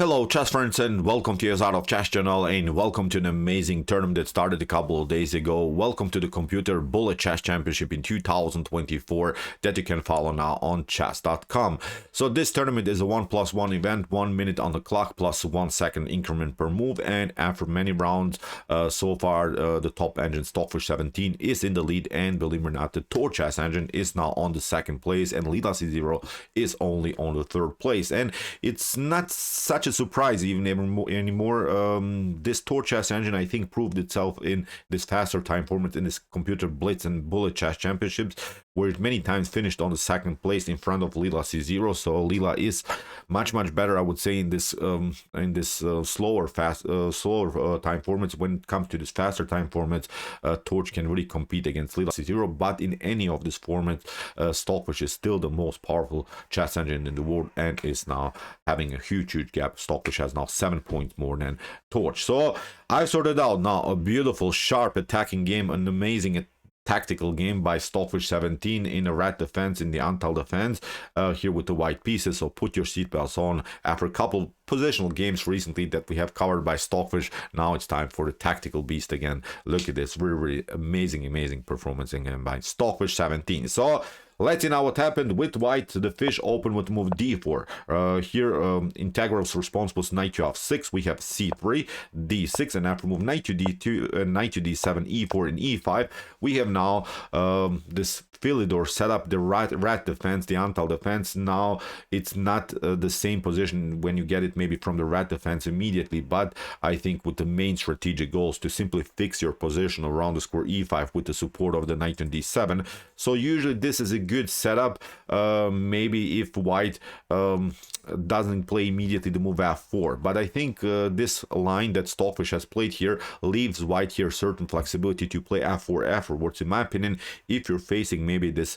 Hello chess friends and welcome to your Art of Chess channel and welcome to an amazing tournament that started a couple of days ago. Welcome to the Computer Bullet Chess Championship in 2024 that you can follow now on chess.com. So this tournament is a 1+1 event, 1 minute on the clock plus 1 second increment per move, and after many rounds so far the top engine Stockfish 17 is in the lead, and believe it or not the Tor Chess engine is now on the second place and Lila C0 is only on the third place. And it's not such a surprise even anymore. This Tor Chess engine I think proved itself in this faster time format in this Computer Blitz and Bullet Chess Championships, where it many times finished on the second place in front of Lila C0. So Lila is much better, I would say, in this slower time formats. When it comes to this faster time formats, Torch can really compete against Lila C0, but in any of this format, Stockfish is still the most powerful chess engine in the world and is now having a huge gap. Stockfish has now 7 points more than Torch. So I've sorted out now a beautiful sharp attacking game, an amazing tactical game by Stockfish 17 in a red defense, in the Antal defense, here with the white pieces. So put your seatbelts on. After a couple positional games recently that we have covered by Stockfish, now it's time for the tactical beast again. Look at this, really amazing performance again by Stockfish 17. So let's see now what happened with white. The fish open with move d4. Here Integral's response was knight to f6. We have c3, d6, and after move knight to d2, knight to d7, e4, and e5. We have now this Philidor set up the rat defense, the Antal defense. Now it's not the same position when you get it maybe from the rat defense immediately, but I think with the main strategic goals to simply fix your position around the square e5 with the support of the knight on d7. So usually this is a good setup. Maybe if white doesn't play immediately the move f4, but I think this line that Stockfish has played here leaves white here certain flexibility to play f4 afterwards. In my opinion, if you're facing maybe this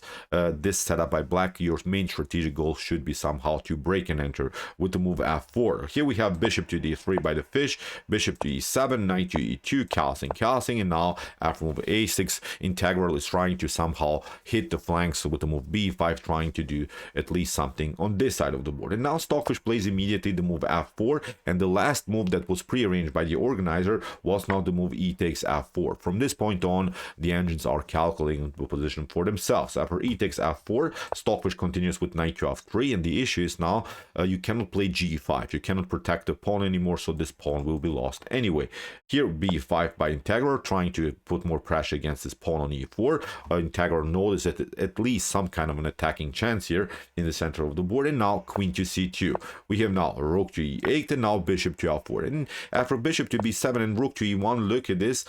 setup by black, your main strategic goal should be somehow to break and enter with the move f4. Here we have bishop to d3 by the fish, bishop to e7, knight to e2, calcing, and now after move a6, Integral is trying to somehow hit the flanks with the move b5, trying to do at least something on this side of the board. And now Stockfish plays immediately the move f4, and the last move that was prearranged by the organizer was now the move e takes f4. From this point on, the engines are calculating the position for themselves. After e takes f4, Stockfish continues with knight to f3, and the issue is now you cannot play g5. You cannot protect the pawn anymore, so this pawn will be lost anyway. Here b5 by Integral, trying to put more pressure against this pawn on e4. Integral notice that at least some kind of an attacking chance here in the center of the board, and now queen to c2. We have now rook to e8 and now bishop to f4. And after bishop to b7 and rook to e1, look at this.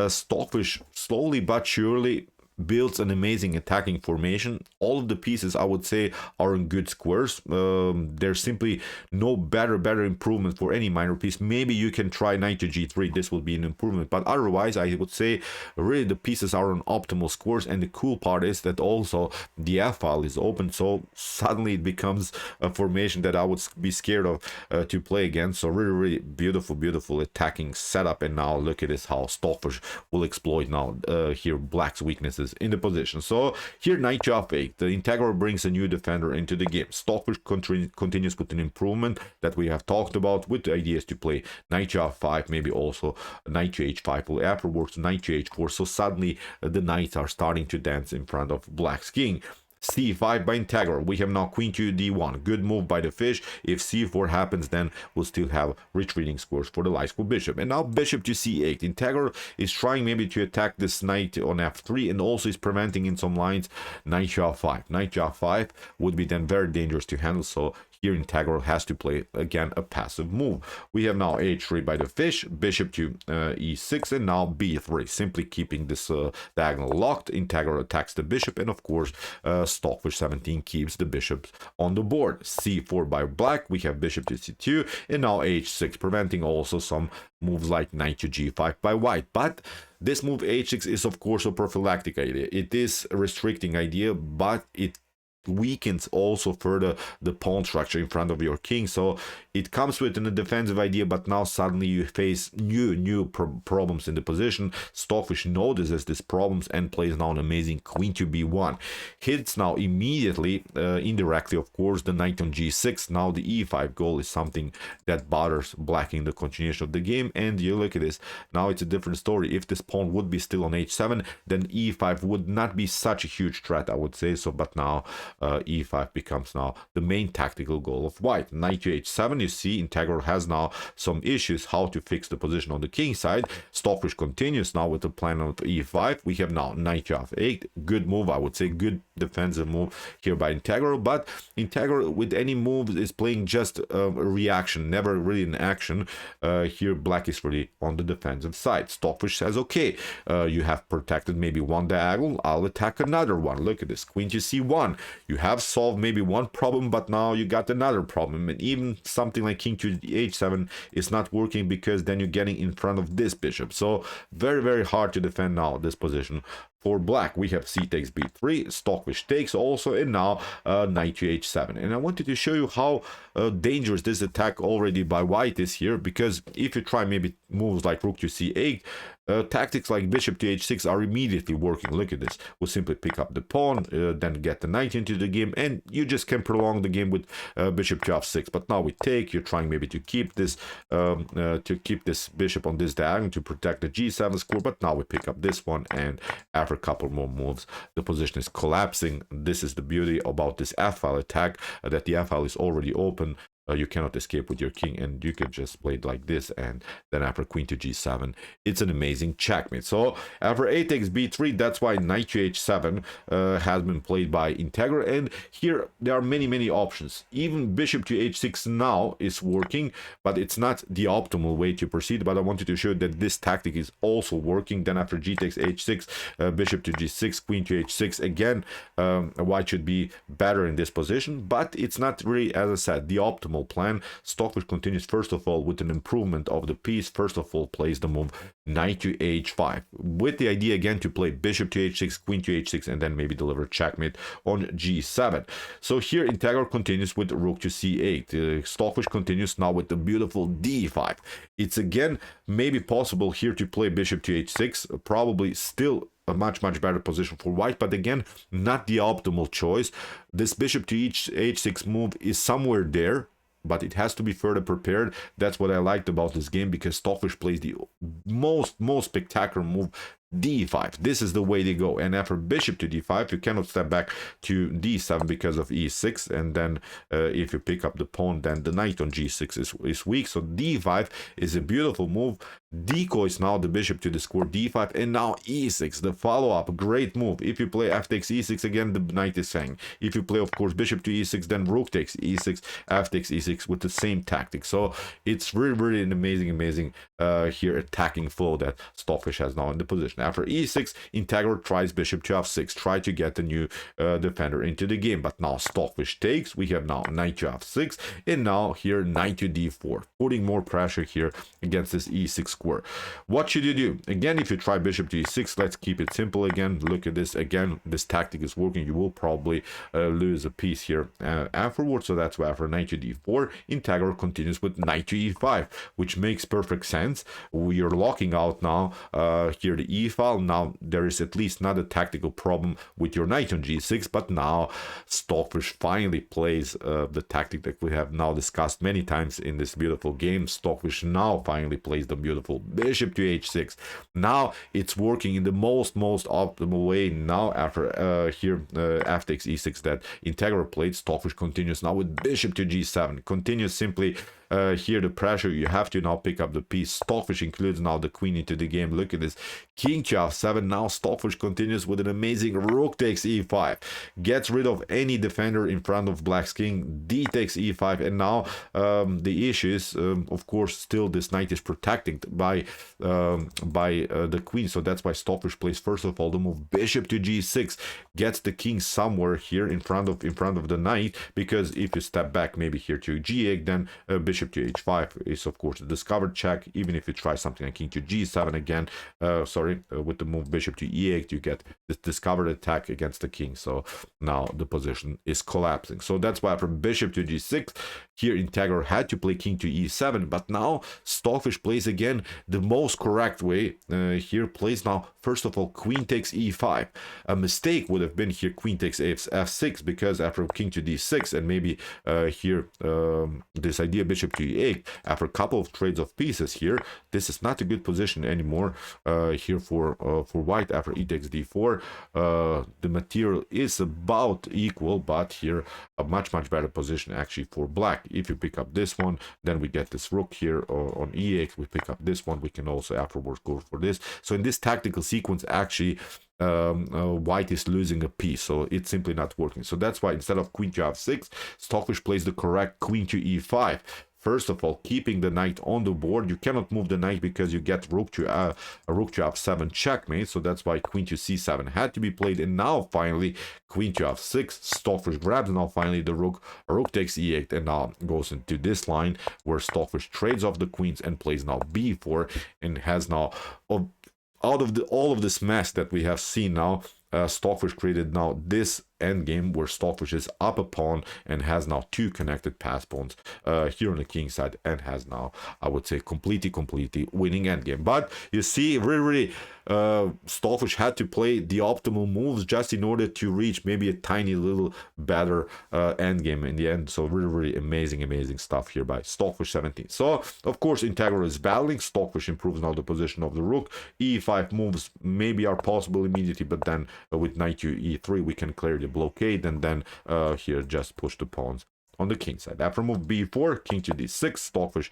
Stockfish slowly but surely builds an amazing attacking formation. All of the pieces, I would say, are in good squares. There's simply no better improvement for any minor piece. Maybe you can try knight to g3. This will be an improvement, but otherwise I would say really the pieces are on optimal squares. And the cool part is that also the f file is open, so suddenly it becomes a formation that I would be scared of to play against. So really beautiful attacking setup. And now look at this, how Stockfish will exploit now here black's weaknesses in the position. So here knight to f8, the Integral brings a new defender into the game. Stockfish continues with an improvement that we have talked about, with the ideas to play knight to f5, maybe also knight to h5, or afterwards knight to h4. So suddenly the knights are starting to dance in front of black's king. c5 by Integral. We have now queen to d1. Good move by the fish. If c4 happens, then we'll still have retreating squares for the light square bishop. And now bishop to c8. Integral is trying maybe to attack this knight on f3, and also is preventing in some lines knight to f5. Knight to f5 would be then very dangerous to handle, so here Integral has to play again a passive move. We have now h3 by the fish, bishop to e6, and now b3, simply keeping this diagonal locked. Integral attacks the bishop, and of course Stockfish 17 keeps the bishops on the board. c4 by black, we have bishop to c2, and now h6, preventing also some moves like knight to g5 by white. But this move h6 is of course a prophylactic idea. It is a restricting idea, but it weakens also further the pawn structure in front of your king. So it comes with a defensive idea, but now suddenly you face new problems in the position. Stockfish notices these problems and plays now an amazing queen to b1. Hits now immediately, indirectly of course, the knight on g6. Now the e5 goal is something that bothers black in the continuation of the game. And you look at this, now it's a different story. If this pawn would be still on h7, then e5 would not be such a huge threat, I would say so. But now e5 becomes now the main tactical goal of white. Knight to h7, you see Integral has now some issues how to fix the position on the king side. Stockfish continues now with the plan of e5. We have now knight to f8. Good move, I would say, good defensive move here by Integral. But Integral with any move is playing just a reaction, never really an action. Here black is really on the defensive side. Stockfish says, okay, you have protected maybe one diagonal, I'll attack another one. Look at this, queen to c1. You have solved maybe one problem, but now you got another problem. And even something like king to h7 is not working, because then you're getting in front of this bishop. So very hard to defend now this position for black. We have c takes b3, Stockfish takes also, and now knight to h7. And I wanted to show you how dangerous this attack already by white is here, because if you try maybe moves like rook to c8, tactics like bishop to h6 are immediately working. Look at this. We'll simply pick up the pawn, then get the knight into the game, and you just can prolong the game with bishop to f6. But now we take, you're trying maybe to keep this bishop on this diagonal to protect the g7 square, but now we pick up this one, and after a couple more moves the position is collapsing. This is the beauty about this f-file attack, that the f-file is already open. You cannot escape with your king, and you could just play it like this, and then after queen to g7 it's an amazing checkmate. So after a takes b3, that's why knight to h7 has been played by Integra. And here there are many options. Even bishop to h6 now is working, but it's not the optimal way to proceed. But I wanted to show that this tactic is also working. Then after g takes h6, bishop to g6, queen to h6, again white should be better in this position, but it's not really, as I said, the optimal plan. Stockfish continues first of all with an improvement of the piece. First of all plays the move knight to h5 with the idea again to play bishop to h6, queen to h6, and then maybe deliver checkmate on g7. So here Integral continues with rook to c8. Stockfish continues now with the beautiful d5. It's again maybe possible here to play bishop to h6, probably still a much better position for white, but again not the optimal choice. This bishop to h6 move is somewhere there, but it has to be further prepared. That's what I liked about this game, because Stockfish plays the most spectacular move, d5. This is the way they go. And after bishop to d5, you cannot step back to d7 because of e6, and then if you pick up the pawn, then the knight on g6 is weak. So d5 is a beautiful move. Decoys now the bishop to the square d5, and now e6, the follow-up, great move. If you play f takes e6, again the knight is hanging. If you play of course bishop to e6, then rook takes e6, f takes e6 with the same tactic. So it's really an amazing here attacking flow that Stockfish has now in the position. After e6, Integral tries bishop to f6, try to get the new defender into the game, but now Stockfish takes. We have now knight to f6, and now here knight to d4, putting more pressure here against this e6 square. What should you do? Again, if you try bishop to e6, let's keep it simple again. Look at this again. This tactic is working. You will probably lose a piece here afterwards. So that's why after knight to d4, Integral continues with knight to e5, which makes perfect sense. We are locking out now here the e file. Now there is at least not a tactical problem with your knight on g6, but now Stockfish finally plays the tactic that we have now discussed many times in this beautiful game. Stockfish now finally plays the beautiful bishop to h6. Now it's working in the most optimal way. Now after here f takes e6 that Integral played, Stockfish continues now with bishop to g7, continues simply here the pressure. You have to now pick up the piece. Stockfish includes now the queen into the game. Look at this, king to f7. Now Stockfish continues with an amazing rook takes e5, gets rid of any defender in front of black's king. D takes e5, and now the issue is of course still this knight is protected by the queen. So that's why Stockfish plays first of all the move bishop to g6, gets the king somewhere here in front of the knight, because if you step back maybe here to g8, then bishop bishop to h5 is of course a discovered check. Even if you try something like king to g7 again, with the move bishop to e8, you get this discovered attack against the king. So now the position is collapsing. So that's why from bishop to g6, here Integra had to play king to e7, but now Stockfish plays again the most correct way. Here plays now, first of all, queen takes e5. A mistake would have been here queen takes f6, because after king to d6 and maybe here this idea bishop to e8, after a couple of trades of pieces here, this is not a good position anymore here for white. After e takes d4, the material is about equal, but here a much better position actually for black. If you pick up this one, then we get this rook here, or on e8 we pick up this one, we can also afterwards go for this. So in this tactical sequence, actually white is losing a piece, so it's simply not working. So that's why instead of queen to f6, Stockfish plays the correct queen to e5. First of all, keeping the knight on the board. You cannot move the knight because you get rook to f7 checkmate. So that's why queen to c7 had to be played. And now finally, queen to f6. Stockfish grabs now finally the rook. Rook takes e8 and now goes into this line where Stockfish trades off the queens and plays now b4, and has now out of all of this mess that we have seen now, Stockfish created now this endgame where Stockfish is up a pawn and has now two connected pass pawns here on the king side, and has now, I would say, completely winning endgame. But you see, really Stockfish had to play the optimal moves just in order to reach maybe a tiny little better endgame in the end. So really amazing stuff here by Stockfish 17. So of course Integra is battling. Stockfish improves now the position of the rook. e5 moves maybe are possible immediately, but then with knight to e3 we can clear the blockade, and then here just push the pawns on the king side. After move b4, king to d6, Stockfish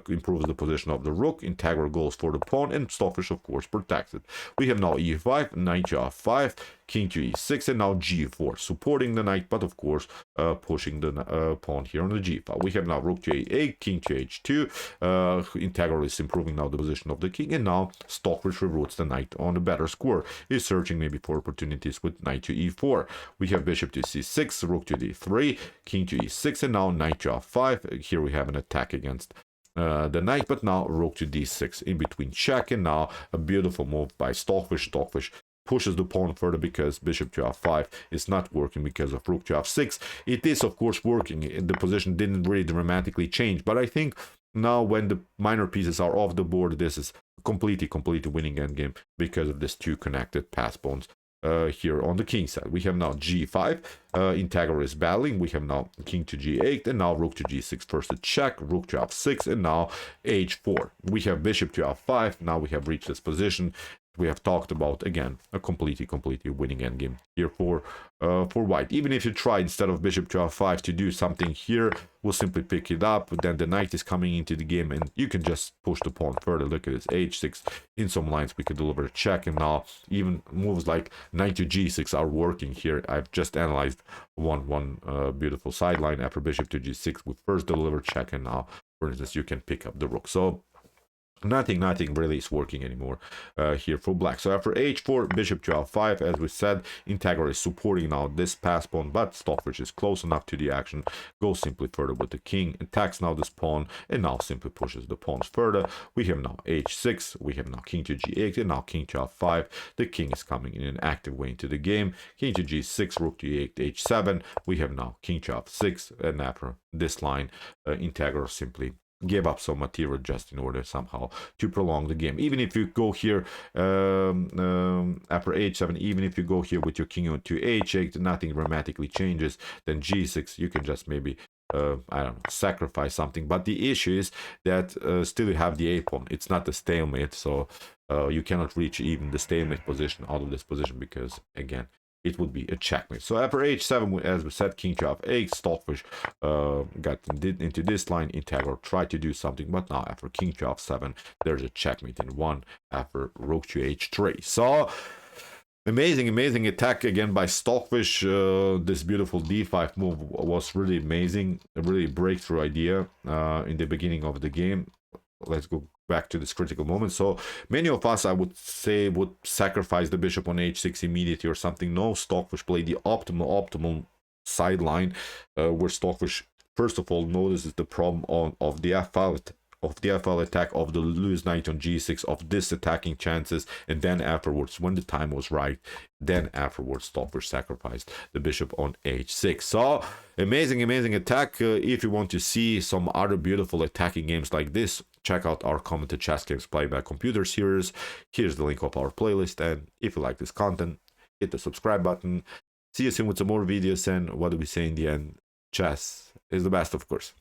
improves the position of the rook. Integra goes for the pawn, and Stockfish of course protects it. We have now e5, knight to f5, king to e6, and now g4, supporting the knight, but of course pushing the pawn here on the g file. We have now rook to a8, king to h2. Integra is improving now the position of the king, and now Stockfish reroutes the knight on a better square. He's searching maybe for opportunities with knight to e4. We have bishop to c6, rook to d3, king to e6, and now knight to f5. Here we have an attack against the knight, but now rook to d6 in between check, and now a beautiful move by Stockfish. Stockfish pushes the pawn further because bishop to f5 is not working because of rook to f6. It is of course working. The position didn't really dramatically change, but I think now when the minor pieces are off the board, this is completely winning endgame because of this two connected pass pawns here on the king side. We have now g5. Integra is battling. We have now king to g8, and now rook to g6. First a check, rook to f6, and now h4. We have bishop to f5. Now we have reached this position. We have talked about, again, a completely winning endgame here for white. Even if you try instead of bishop to f5 to do something here, we'll simply pick it up. Then the knight is coming into the game, and you can just push the pawn further. Look at this, h6. In some lines, we could deliver a check, and now even moves like knight to g6 are working here. I've just analyzed one beautiful sideline after bishop to g6 with first deliver check, and now, for instance, you can pick up the rook. So nothing really is working anymore here for black. So after h4, bishop to f5, as we said, Integra is supporting now this pass pawn, but Stockfish is close enough to the action, goes simply further with the king, attacks now this pawn, and now simply pushes the pawns further. We have now h6, we have now king to g8, and now king to f5. The king is coming in an active way into the game. King to g6, rook to e8, h7. We have now king to f6, and after this line, Integra simply gave up some material just in order somehow to prolong the game. Even if you go here after h7, even if you go here with your king on to h8, nothing dramatically changes. Then g6, you can just maybe I don't know, sacrifice something. But the issue is that still you have the a pawn. It's not a stalemate, so you cannot reach even the stalemate position out of this position, because again, it would be a checkmate. So after h7, as we said, king to f8, Stockfish got into this line. Integra tried to do something, but now after king to f7, there's a checkmate in one after rook to h3. So amazing attack again by Stockfish. This beautiful d5 move was really amazing, a really breakthrough idea in the beginning of the game. Let's go back to this critical moment. So many of us, I would say, would sacrifice the bishop on h6 immediately or something. No, Stockfish played the optimal sideline where Stockfish first of all notices the problem of the f-file attack of the lose knight on g6, of this attacking chances, and then afterwards, when the time was right, then afterwards Stockfish sacrificed the bishop on h6. So amazing attack. If you want to see some other beautiful attacking games like this, check out our commented chess games played by computer series. Here's the link of our playlist, and if you like this content, hit the subscribe button. See you soon with some more videos, and what do we say in the end? Chess is the best, of course.